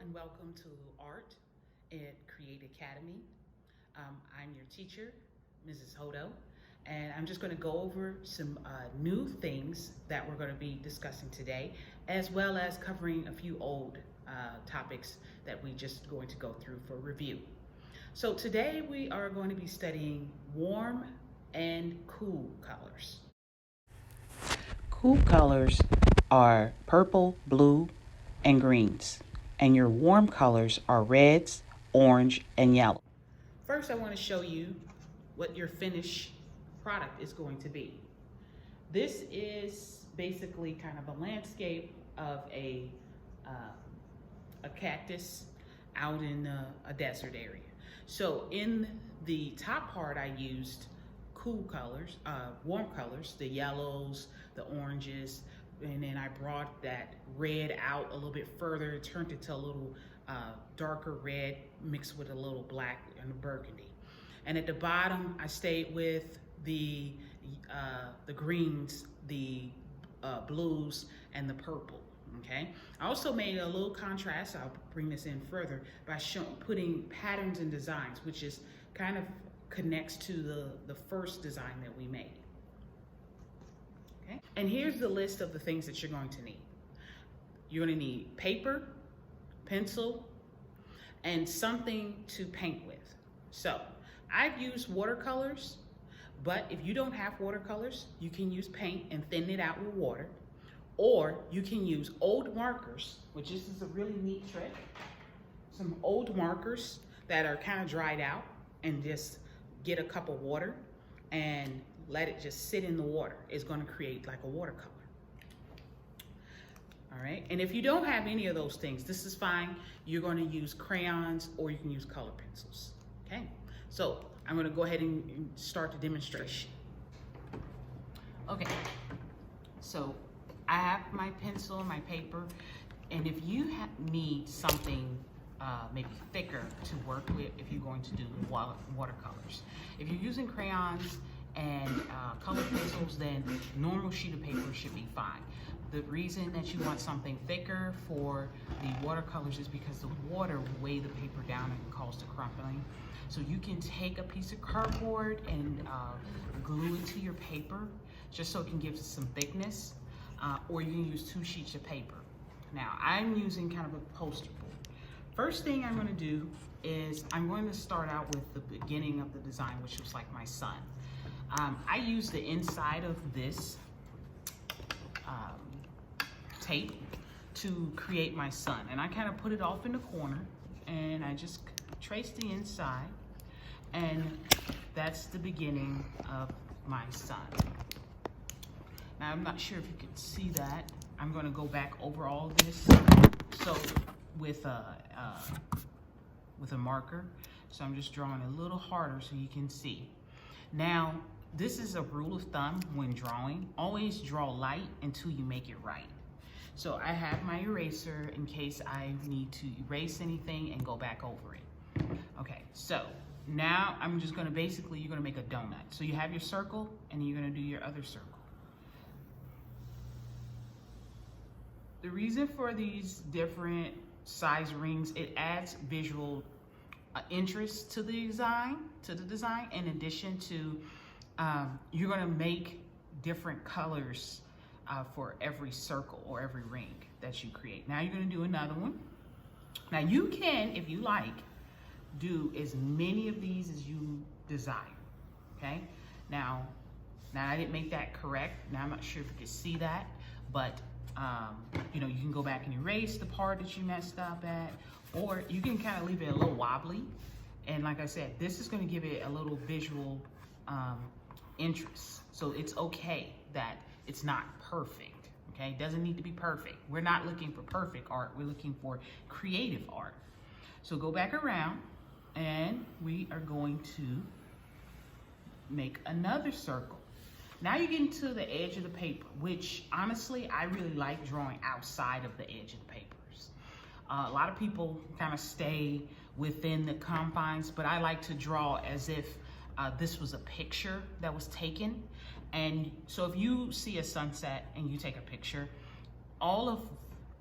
and welcome to Art at Create Academy. I'm your teacher, Mrs. Hodo, and I'm just going to go over some new things that we're going to be discussing today, as well as covering a few old topics that we just going to go through for review. So today we are going to be studying warm and cool colors. Cool colors are purple, blue, and greens, and your warm colors are reds, orange, and yellow. First, I want to show you what your finished product is going to be. This is basically kind of a landscape of a cactus out in a desert area. So in the top part, I used cool colors, warm colors, the yellows, the oranges, and then I brought that red out a little bit further, turned it to a little darker red mixed with a little black and a burgundy. And at the bottom, I stayed with the greens, the blues, and the purple. Okay. I also made a little contrast. I'll bring this in further by putting patterns and designs, which is kind of connects to the first design that we made. Okay. And here's the list of the things that you're going to need. You're going to need paper, pencil, and something to paint with. So I've used watercolors, but if you don't have watercolors, you can use paint and thin it out with water. Or you can use old markers, which is a really neat trick. Some old markers that are kind of dried out, and just get a cup of water and let it just sit in the water. It's going to create like a watercolor. All right, and if you don't have any of those things, this is fine. You're going to use crayons or you can use color pencils. Okay, so I'm going to go ahead and start the demonstration. Okay, so I have my pencil and my paper, and if you need something maybe thicker to work with, if you're going to do watercolors. If you're using crayons and color pencils, then normal sheet of paper should be fine. The reason that you want something thicker for the watercolors is because the water will weigh the paper down and cause the crumpling. So you can take a piece of cardboard and glue it to your paper just so it can give it some thickness, or you can use 2 sheets of paper. Now I'm using kind of a poster board. First thing I'm going to do is I'm going to start out with the beginning of the design, which was like my sun. I use the inside of this tape to create my sun, and I kind of put it off in the corner and I just trace the inside, and that's the beginning of my sun. Now I'm not sure if you can see that. I'm going to go back over all this so with a marker. So I'm just drawing a little harder so you can see. Now, this is a rule of thumb when drawing. Always draw light until you make it right. So I have my eraser in case I need to erase anything and go back over it. Okay, so now I'm just gonna basically, you're gonna make a donut. So you have your circle and you're gonna do your other circle. The reason for these different size rings, it adds visual interest to the design, in addition to you're going to make different colors for every circle or every ring that you create. Now you're going to do another one. Now you can, if you like, do as many of these as you desire. Okay, now I didn't make that correct. Now I'm not sure if you can see that, but you know, you can go back and erase the part that you messed up at, or you can kind of leave it a little wobbly. And like I said, this is going to give it a little visual interest. So it's okay that it's not perfect. Okay, it doesn't need to be perfect. We're not looking for perfect art. We're looking for creative art. So go back around and we are going to make another circle. Now you get into the edge of the paper, which honestly, I really like drawing outside of the edge of the papers. A lot of people kind of stay within the confines, but I like to draw as if this was a picture that was taken. And so if you see a sunset and you take a picture,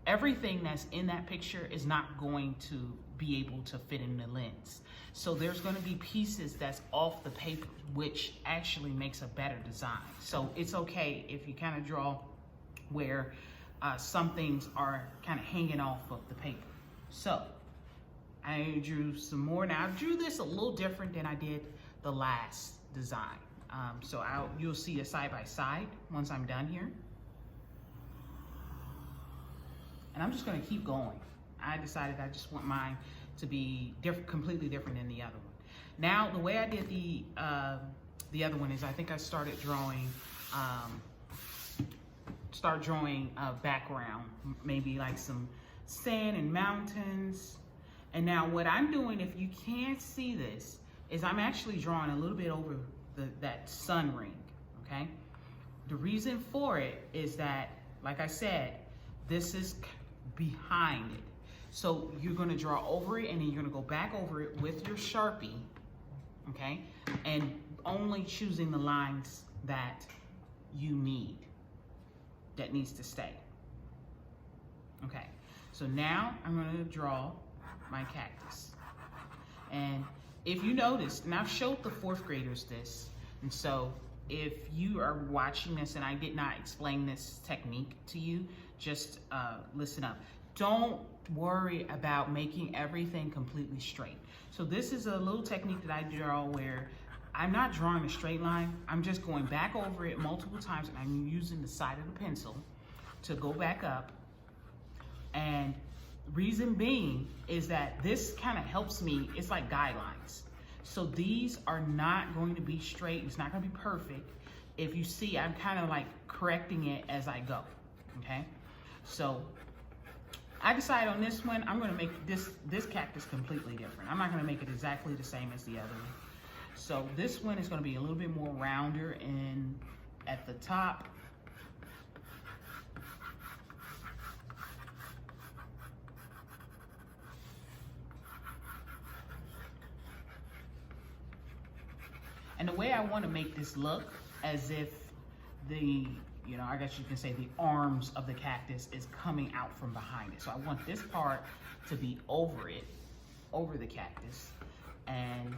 everything that's in that picture is not going to be able to fit in the lens. So there's going to be pieces that's off the paper, which actually makes a better design. So it's okay if you kind of draw where some things are kind of hanging off of the paper. So I drew some more. Now I drew this a little different than I did the last design. So you'll see a side by side once I'm done here. And I'm just gonna keep going. I decided I just want mine to be completely different than the other one. Now, the way I did the other one is I think I started drawing a background, maybe like some sand and mountains. And now what I'm doing, if you can't see this, is I'm actually drawing a little bit over that sun ring, okay? The reason for it is that, like I said, this is behind it. So you're gonna draw over it and then you're gonna go back over it with your Sharpie, okay? And only choosing the lines that you need, that needs to stay. Okay, so now I'm gonna draw my cactus. And if you noticed, and I've showed the 4th graders this, and so if you are watching this and I did not explain this technique to you, just listen up. Don't worry about making everything completely straight. So this is a little technique that I draw where I'm not drawing a straight line. I'm just going back over it multiple times, and I'm using the side of the pencil to go back up. And reason being is that this kind of helps me, it's like guidelines. So these are not going to be straight, it's not gonna be perfect. If you see, I'm kind of like correcting it as I go, okay? So I decided on this one, I'm gonna make this cactus completely different. I'm not gonna make it exactly the same as the other one. So this one is gonna be a little bit more rounder and at the top. And the way I want to make this look as if I guess you can say the arms of the cactus is coming out from behind it. So I want this part to be over it, over the cactus, and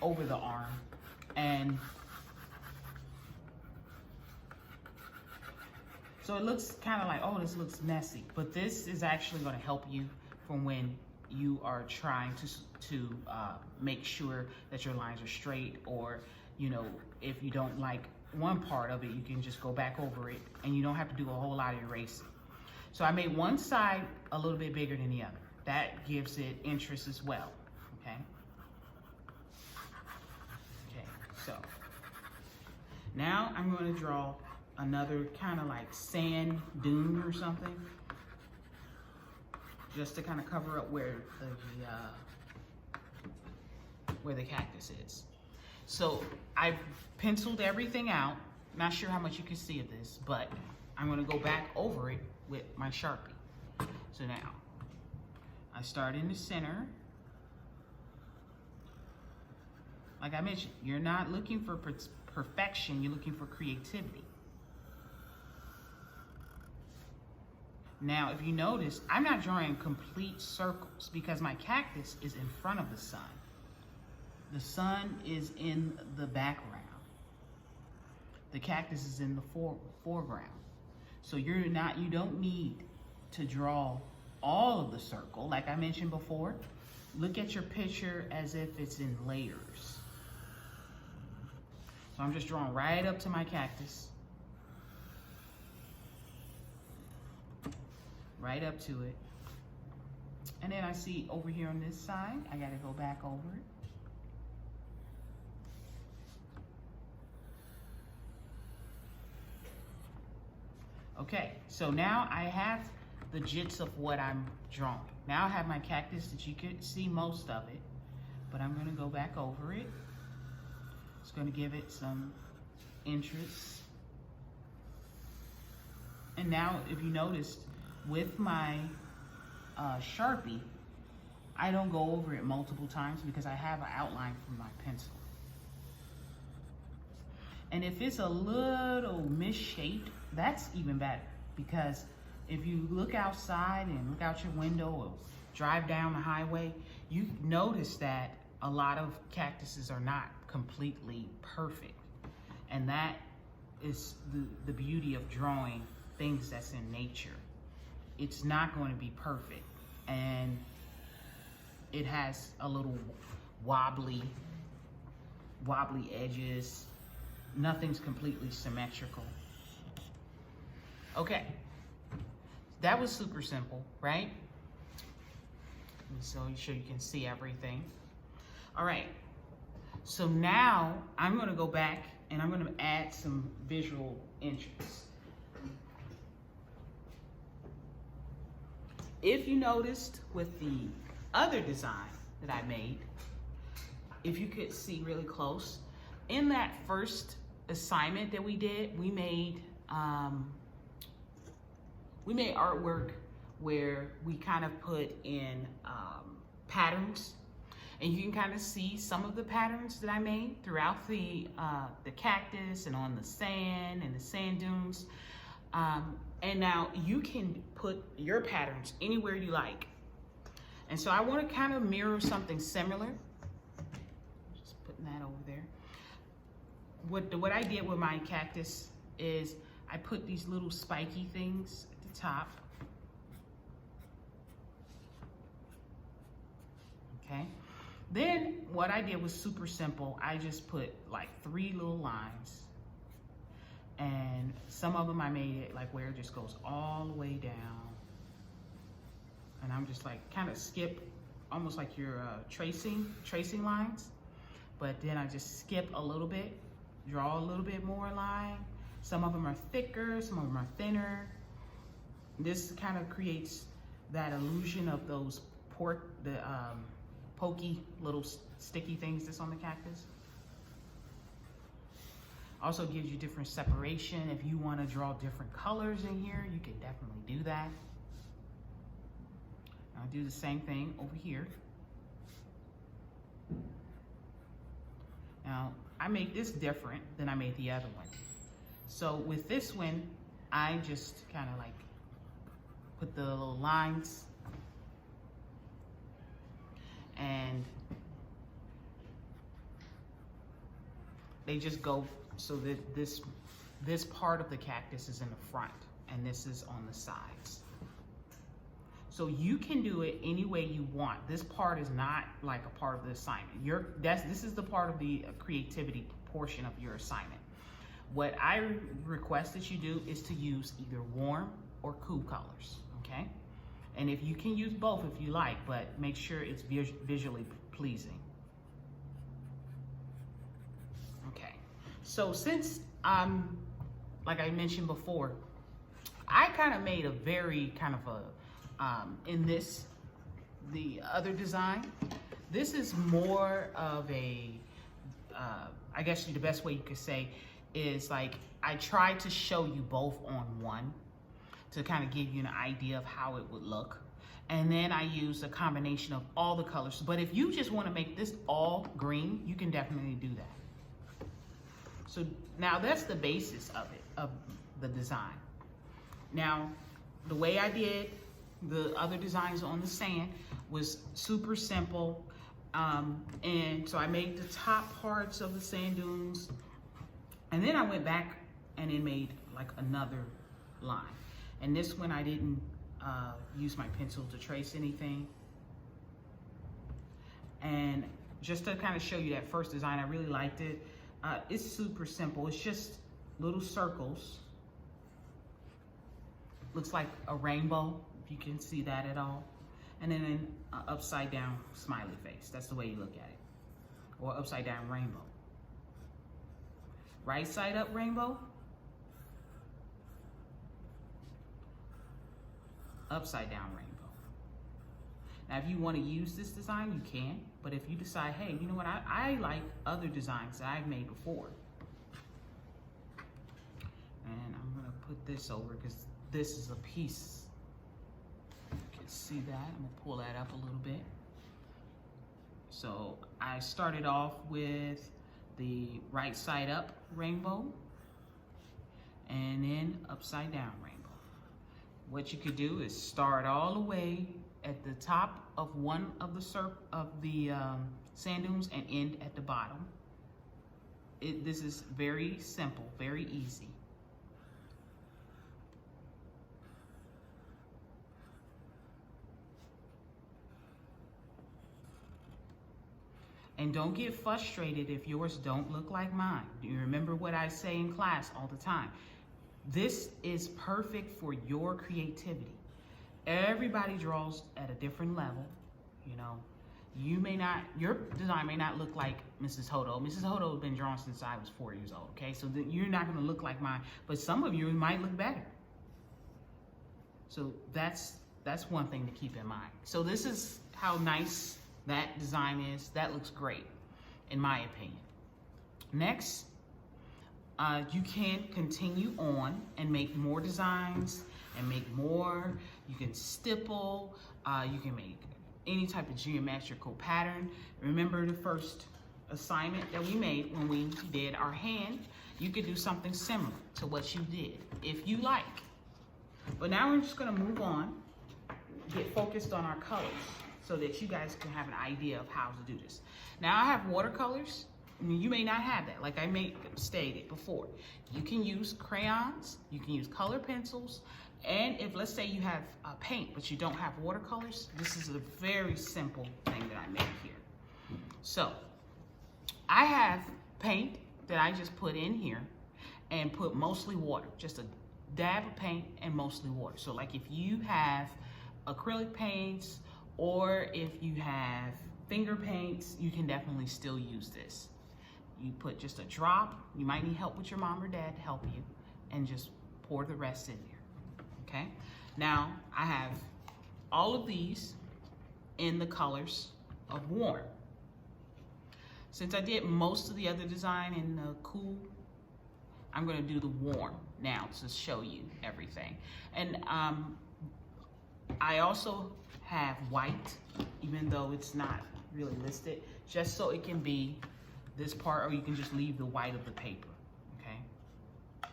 over the arm. And so it looks kind of like, oh, this looks messy, but this is actually going to help you from when you are trying to make sure that your lines are straight, or if you don't like one part of it, you can just go back over it and you don't have to do a whole lot of erasing. So I made one side a little bit bigger than the other. That gives it interest as well, okay? Okay, so now I'm going to draw another kind of like sand dune or something, just to kind of cover up where the cactus is. So I've penciled everything out. Not sure how much you can see of this, but I'm gonna go back over it with my Sharpie. So now, I start in the center. Like I mentioned, you're not looking for perfection, you're looking for creativity. Now, if you notice, I'm not drawing complete circles because my cactus is in front of the sun. The sun is in the background. The cactus is in the foreground. So you don't need to draw all of the circle. Like I mentioned before, look at your picture as if it's in layers. So I'm just drawing right up to my cactus. Right up to it. And then I see over here on this side, I gotta go back over it. Okay, so now I have the gist of what I'm drawing. Now I have my cactus that you can see most of it, but I'm gonna go back over it. It's gonna give it some interest. And now, if you noticed, with my Sharpie, I don't go over it multiple times because I have an outline from my pencil. And if it's a little misshaped, that's even better. because if you look outside and look out your window or drive down the highway, you notice that a lot of cactuses are not completely perfect. And that is the beauty of drawing things that's in nature. It's not going to be perfect. And it has a little wobbly edges. Nothing's completely symmetrical. Okay, that was super simple, right? And so you can see everything. All right, so now I'm gonna go back and I'm gonna add some visual interest. If you noticed with the other design that I made, if you could see really close, in that first assignment that we did, we made artwork where we kind of put in patterns, and you can kind of see some of the patterns that I made throughout the cactus and on the sand and the sand dunes. And now you can put your patterns anywhere you like. And so I want to kind of mirror something similar. Just putting that over there. What I did with my cactus is I put these little spiky things at the top. Okay. Then what I did was super simple. I just put like 3 little lines. And some of them I made it like where it just goes all the way down. And I'm just like kind of skip, almost like you're tracing lines. But then I just skip a little bit, draw a little bit more line. Some of them are thicker, some of them are thinner. This kind of creates that illusion of those pokey little sticky things that's on the cactus. Also gives you different separation. If you want to draw different colors in here, you can definitely do that. I'll do the same thing over here. Now, I made this different than I made the other one. So with this one, I just kind of like put the little lines, and they just go so that this part of the cactus is in the front and this is on the sides. So you can do it any way you want. This part is not like a part of the assignment. This is the part of the creativity portion of your assignment. What I request that you do is to use either warm or cool colors, okay? And if you can use both if you like, but make sure it's visually pleasing. Okay, so since like I mentioned before, I kind of made a very kind of a, in the other design, this is more of a, I guess the best way you could say is like, I tried to show you both on one to kind of give you an idea of how it would look. And then I used a combination of all the colors. But if you just want to make this all green, you can definitely do that. So now that's the basis of it, of the design. Now, the way I did the other designs on the sand was super simple. And so I made the top parts of the sand dunes. And then I went back and then made like another line. And this one I didn't use my pencil to trace anything. And just to kind of show you that first design, I really liked it. It's super simple. It's just little circles. Looks like a rainbow, if you can see that at all. And then an upside down smiley face. That's the way you look at it. Or upside down rainbow. Right side up rainbow. Upside down rainbow. Now, if you want to use this design, you can. But if you decide, hey, you know what, I like other designs that I've made before. And I'm going to put this over because this is a piece. You can see that. I'm going to pull that up a little bit. So I started off with the right side up rainbow and then upside down rainbow. what you could do is start all the way at the top of one of the sand dunes and end at the bottom. This is very simple, very easy. And don't get frustrated if yours don't look like mine. Do you remember what I say in class all the time? This is perfect for your creativity. Everybody draws at a different level, you know. Your design may not look like Mrs. Hodo. Mrs. Hodo has been drawn since I was 4 years old, okay? So you're not gonna look like mine, but some of you might look better. So that's one thing to keep in mind. So this is how nice that design is. That looks great, in my opinion. Next, you can continue on and make more designs and make more. You can stipple, you can make any type of geometrical pattern. Remember the first assignment that we made when we did our hand? You could do something similar to what you did, if you like. But now we're just gonna move on, get focused on our colors so that you guys can have an idea of how to do this. Now I have watercolors. I mean, you may not have that, like I stated before. You can use crayons, you can use color pencils, and if, let's say you have paint, but you don't have watercolors, this is a very simple thing that I made here. So, I have paint that I just put in here and put mostly water, just a dab of paint and mostly water. So like if you have acrylic paints or if you have finger paints, you can definitely still use this. You put just a drop. You might need help with your mom or dad to help you, and just pour the rest in there, okay? Now, I have all of these in the colors of warm. Since I did most of the other design in the cool, I'm gonna do the warm now to show you everything. And I also have white, even though it's not really listed, just so it can be this part, or you can just leave the white of the paper, okay?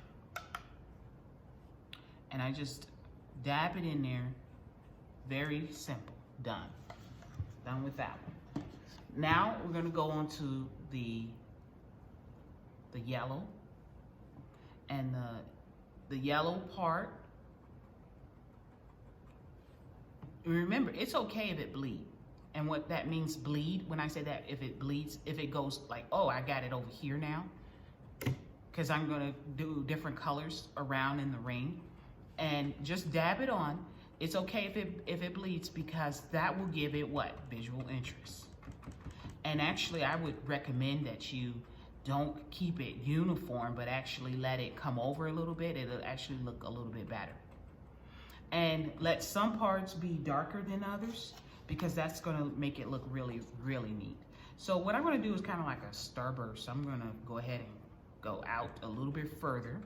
And I just dab it in there, very simple, done. Done with that one. Now we're gonna go on to the yellow, and the yellow part. Remember, it's okay if it bleeds. And what that means, bleed, when I say that, if it bleeds, if it goes like, oh, I got it over here now, because I'm gonna do different colors around in the ring, and just dab it on. It's okay if it bleeds, because that will give it what? Visual interest. And actually, I would recommend that you don't keep it uniform, but actually let it come over a little bit. It'll actually look a little bit better. And let some parts be darker than others, because that's gonna make it look really, really neat. So what I'm gonna do is kind of like a starburst. I'm gonna go ahead and go out a little bit further.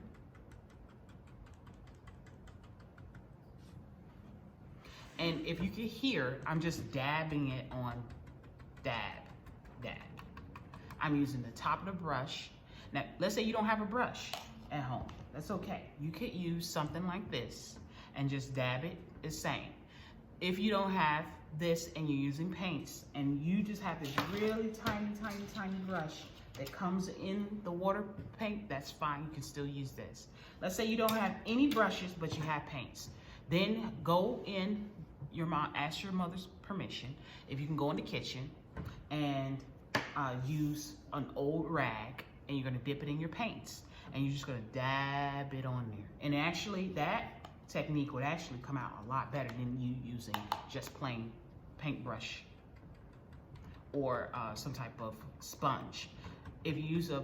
And if you can hear, I'm just dabbing it on, dab. I'm using the top of the brush. Now, let's say you don't have a brush at home. That's okay. You could use something like this and just dab it the same. If you don't have this and you're using paints and you just have this really tiny brush that comes in the water paint, that's fine. You can still use this. Let's say you don't have any brushes, but you have paints. Then go in your mom, ask your mother's permission if you can go in the kitchen and use an old rag, and you're gonna dip it in your paints, and you're just gonna dab it on there. And actually, that technique would actually come out a lot better than you using just plain paintbrush or some type of sponge. If you use a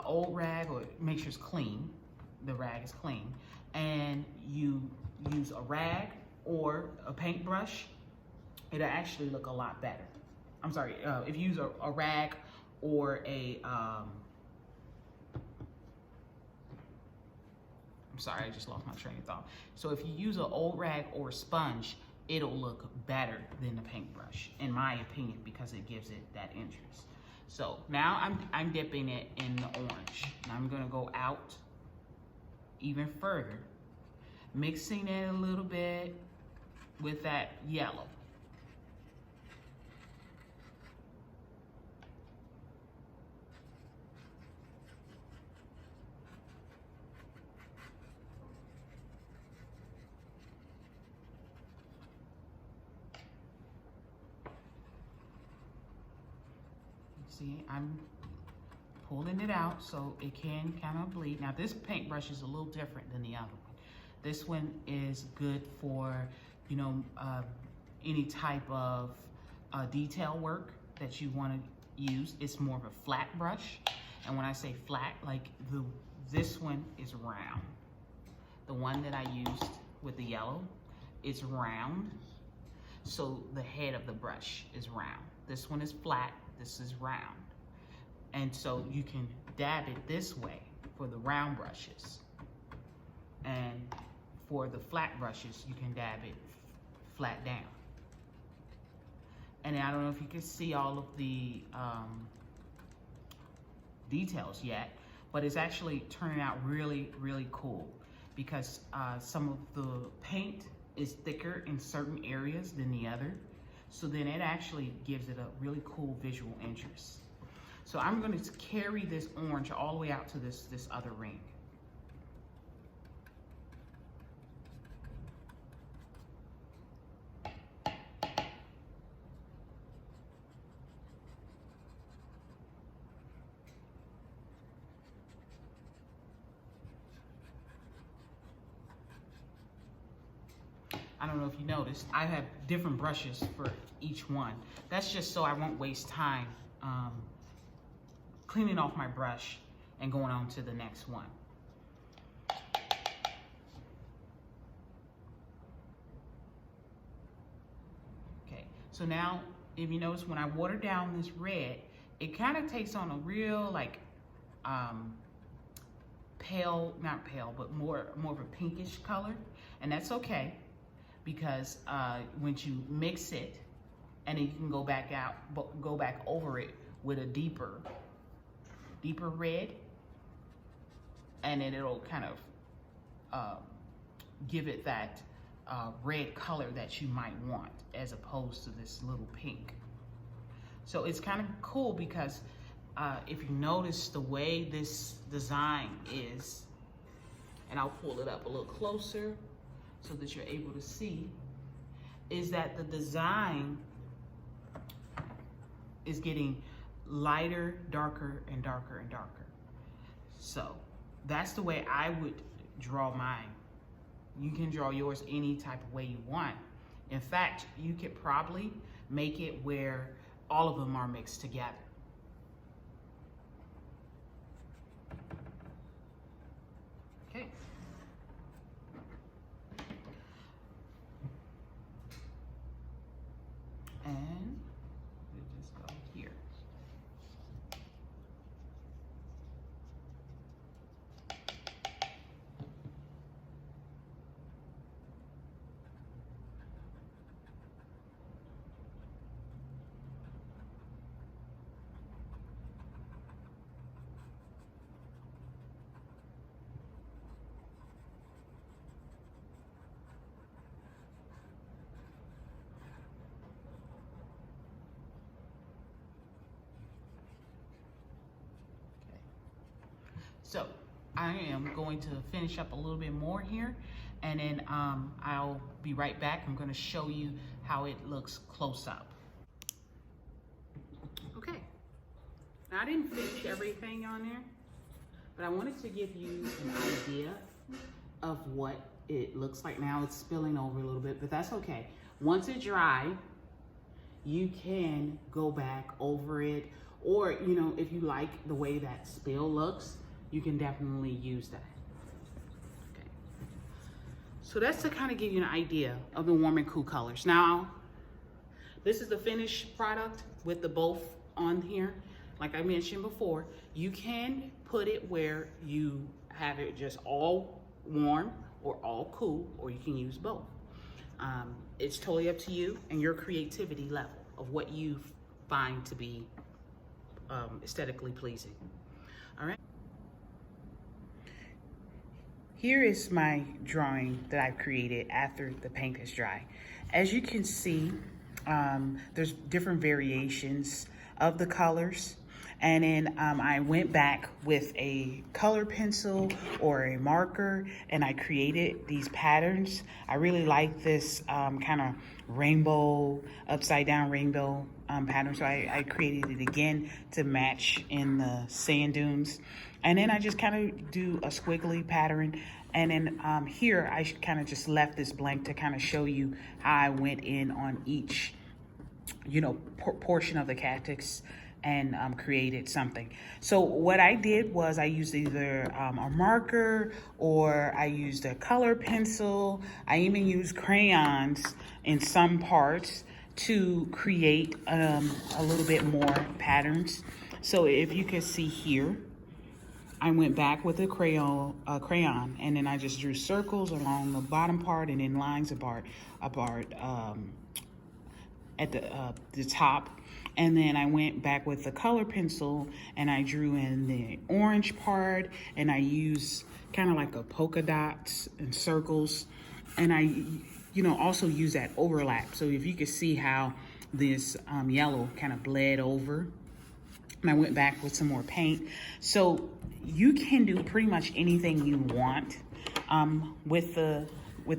old rag, or make sure it's clean, the rag is clean, and you use a rag or a paintbrush, it'll actually look a lot better. I'm sorry, if you use a rag or I'm sorry, I just lost my train of thought. So if you use an old rag or a sponge, it'll look better than the paintbrush, in my opinion, because it gives it that interest. So now I'm dipping it in the orange. Now I'm gonna go out even further, mixing it a little bit with that yellow. See, I'm pulling it out so it can kind of bleed. Now this paintbrush is a little different than the other one. This one is good for, you know, any type of detail work that you want to use. It's more of a flat brush. And when I say flat, like this one is round. The one that I used with the yellow is round. So the head of the brush is round. This one is flat, this is round. And so you can dab it this way for the round brushes. And for the flat brushes, you can dab it flat down. And I don't know if you can see all of the details yet, but it's actually turning out really, really cool because some of the paint is thicker in certain areas than the other. So then it actually gives it a really cool visual interest. So I'm going to carry this orange all the way out to this other ring. I don't know if you noticed, I have different brushes for each one. That's just so I won't waste time cleaning off my brush and going on to the next one. Okay, so now if you notice when I water down this red, it kind of takes on a real like pale, not pale, but more of a pinkish color, and that's okay. Because once you mix it, and then you can go back over it with a deeper red, and then it'll kind of give it that red color that you might want, as opposed to this little pink. So it's kind of cool because if you notice the way this design is, and I'll pull it up a little closer so that you're able to see, is that the design is getting lighter, darker, and darker and darker. So that's the way I would draw mine. You can draw yours any type of way you want. In fact, you could probably make it where all of them are mixed together. Okay. And we'll just go here. So I am going to finish up a little bit more here, and then I'll be right back. I'm going to show you how it looks close up. Okay, now I didn't finish everything on there, but I wanted to give you an idea of what it looks like. Now it's spilling over a little bit, but that's okay. Once it dries, you can go back over it, or you know, if you like the way that spill looks, you can definitely use that. Okay. So that's to kind of give you an idea of the warm and cool colors. Now, this is the finished product with the both on here. Like I mentioned before, you can put it where you have it just all warm or all cool, or you can use both. It's totally up to you and your creativity level of what you find to be aesthetically pleasing. All right. here is my drawing that I've created after the paint is dry. As you can see, there's different variations of the colors. And then I went back with a color pencil or a marker and I created these patterns. I really like this kind of rainbow, upside down rainbow pattern. So I created it again to match in the sand dunes. And then I just kind of do a squiggly pattern. And then here I kind of just left this blank to kind of show you how I went in on each, you know, portion of the cactus and created something. So what I did was I used either a marker or I used a color pencil. I even used crayons in some parts to create a little bit more patterns. So if you can see here, I went back with a crayon, and then I just drew circles along the bottom part and then lines apart at the top. And then I went back with the color pencil and I drew in the orange part and I used kind of like a polka dots and circles. And I, you know, also use that overlap. So if you could see how this yellow kind of bled over. And I went back with some more paint. So you can do pretty much anything you want with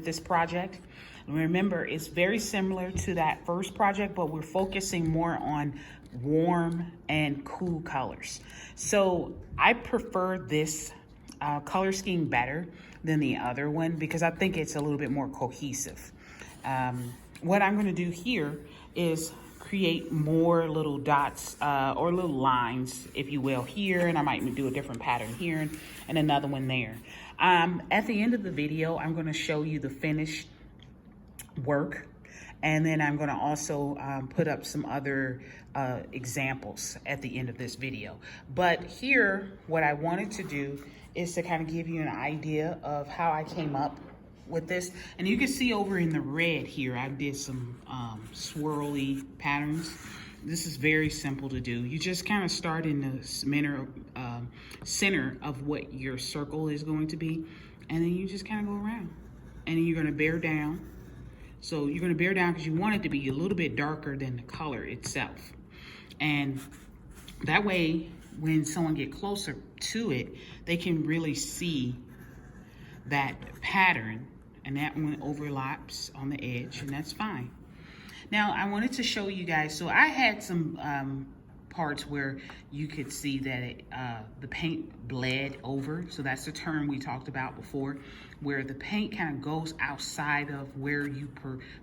this project. Remember, it's very similar to that first project, but we're focusing more on warm and cool colors. So I prefer this color scheme better than the other one because I think it's a little bit more cohesive. What I'm gonna do here is create more little dots or little lines, if you will, here, and I might do a different pattern here and another one there. At the end of the video, I'm gonna show you the finished work, and then I'm gonna also put up some other examples at the end of this video. But here, what I wanted to do is to kind of give you an idea of how I came up with this. And you can see over in the red here, I did some swirly patterns. This is very simple to do. You just kind of start in the center of what your circle is going to be, and then you just kind of go around. And then you're gonna bear down. So you're gonna bear down because you want it to be a little bit darker than the color itself. And that way, when someone get closer to it, they can really see that pattern, and that one overlaps on the edge, and that's fine. Now, I wanted to show you guys, so I had some parts where you could see that the paint bled over. So that's the term we talked about before, where the paint kind of goes outside of where you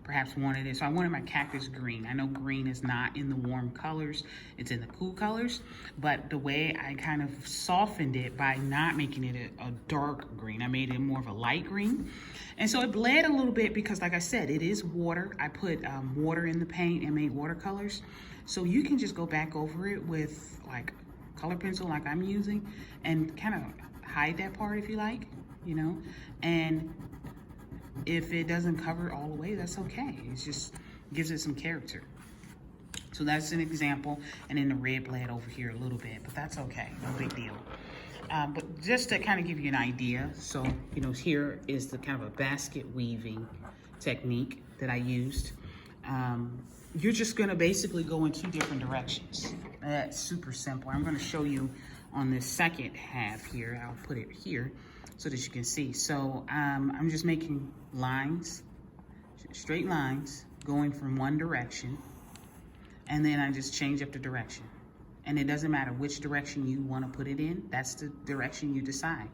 perhaps wanted it. So I wanted my cactus green. I know green is not in the warm colors, it's in the cool colors, but the way I kind of softened it by not making it a dark green, I made it more of a light green. And so it bled a little bit because, like I said, it is water. I put water in the paint and made watercolors. So you can just go back over it with like color pencil like I'm using and kind of hide that part if you like, you know. And if it doesn't cover it all the way, that's okay. It just gives it some character. So that's an example. And then the red bled over here a little bit, but that's okay, no big deal. But just to kind of give you an idea, so, you know, here is the kind of a basket weaving technique that I used. You're just gonna basically go in two different directions. That's super simple. I'm gonna show you on this second half here. I'll put it here so that you can see. So I'm just making lines, straight lines, going from one direction, and then I just change up the direction. And it doesn't matter which direction you wanna put it in, that's the direction you decide.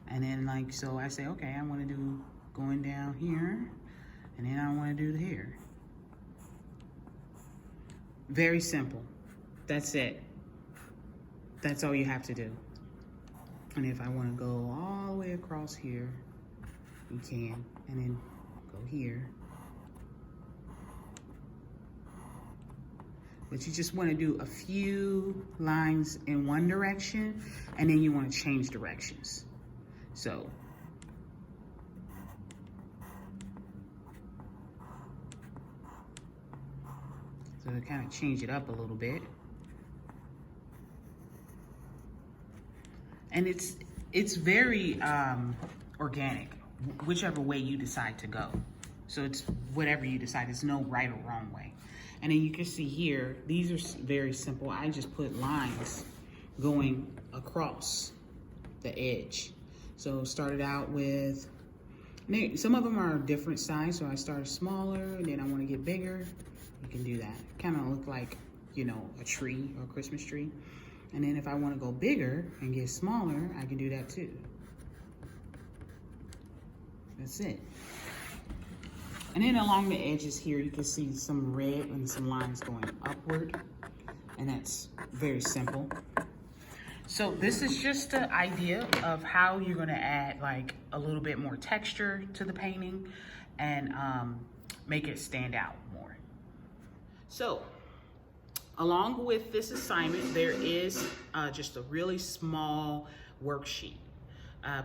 And then like, so I say, okay, I wanna do going down here, and then I wanna do here. Very simple. That's it. That's all you have to do. And if I want to go all the way across here, you can, and then go here. But you just want to do a few lines in one direction, and then you want to change directions. So to kind of change it up a little bit. And it's very organic, whichever way you decide to go. So it's whatever you decide. There's no right or wrong way. And then you can see here, these are very simple. I just put lines going across the edge. So started out with, some of them are different size. So I started smaller, and then I want to get bigger. You can do that. Kind of look like, you know, a tree or a Christmas tree. And then if I want to go bigger and get smaller, I can do that too. That's it. And then along the edges here, you can see some red and some lines going upward. And that's very simple. So this is just the idea of how you're gonna add like a little bit more texture to the painting and make it stand out more. So along with this assignment, there is just a really small worksheet.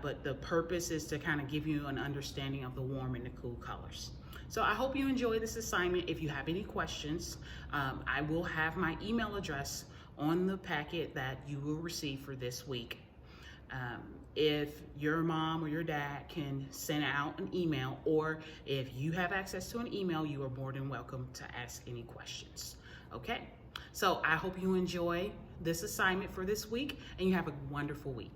But the purpose is to kind of give you an understanding of the warm and the cool colors. So I hope you enjoy this assignment. If you have any questions, I will have my email address on the packet that you will receive for this week. If your mom or your dad can send out an email, or if you have access to an email, you are more than welcome to ask any questions. Okay, so I hope you enjoy this assignment for this week and you have a wonderful week.